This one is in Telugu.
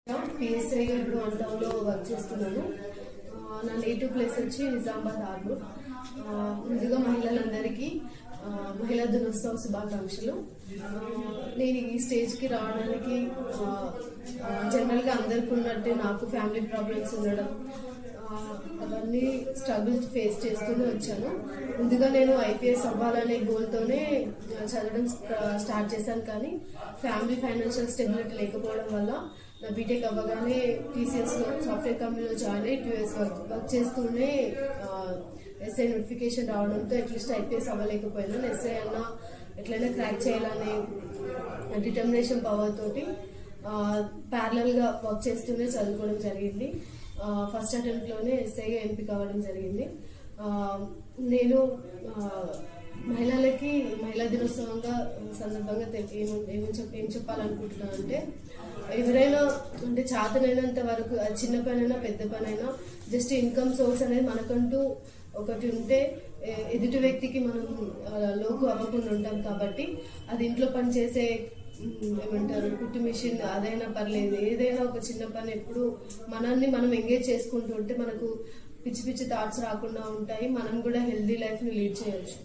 PSI ఇప్పుడు వన్ టౌన్లో వర్క్ చేస్తున్నాను. నా నేటివ్ ప్లేస్ వచ్చి నిజామాబాద్ హార్బర్. ముందుగా మహిళలందరికీ మహిళా దినోత్సవ శుభాకాంక్షలు. నేను ఈ స్టేజ్కి రావడానికి జనరల్గా అందరికీ ఉన్నట్టే నాకు ఫ్యామిలీ ప్రాబ్లమ్స్ ఉండడం, అవన్నీ స్ట్రగుల్స్ ఫేస్ చేస్తూనే వచ్చాను. ముందుగా నేను IPS అవ్వాలనే గోల్తోనే చదవడం స్టార్ట్ చేశాను. కానీ ఫ్యామిలీ ఫైనాన్షియల్ స్టెబిలిటీ లేకపోవడం వల్ల నా బీటెక్ అవ్వగానే TCSలో సాఫ్ట్వేర్ కంపెనీలో జాయిన్ అయ్యి 2 years వర్క్ చేస్తూనే SI నోటిఫికేషన్ రావడంతో అట్లీస్ట్ IPS అవ్వలేకపోయాను. SI అన్న ఎట్లయినా క్రాక్ చేయాలనే డిటర్మినేషన్ పవర్ తోటి ప్యారలల్గా వర్క్ చేస్తూనే చదువుకోవడం జరిగింది. ఫస్ట్ అటెంప్ట్లోనే SIగా ఎంపిక అవ్వడం జరిగింది. నేను మహిళలకి మహిళా దినోత్సవంగా సందర్భంగా ఏం చెప్పాలనుకుంటున్నాను అంటే, ఎవరైనా అంటే చేతనైనంత వరకు చిన్న పనైనా పెద్ద పనైనా జస్ట్ ఇన్కమ్ సోర్స్ అనేది మనకంటూ ఒకటి ఉంటే ఎదుటి వ్యక్తికి మనం లోకు అవ్వకుండా ఉంటాం. కాబట్టి అది ఇంట్లో పనిచేసే ఏమంటారు కుట్టు మిషన్ అదైనా పర్లేదు, ఏదైనా ఒక చిన్న పని ఎప్పుడు మనల్ని మనం ఎంగేజ్ చేసుకుంటూ ఉంటే మనకు పిచ్చి పిచ్చి థాట్స్ రాకుండా ఉంటాయి. మనం కూడా హెల్దీ లైఫ్ని లీడ్ చేయొచ్చు.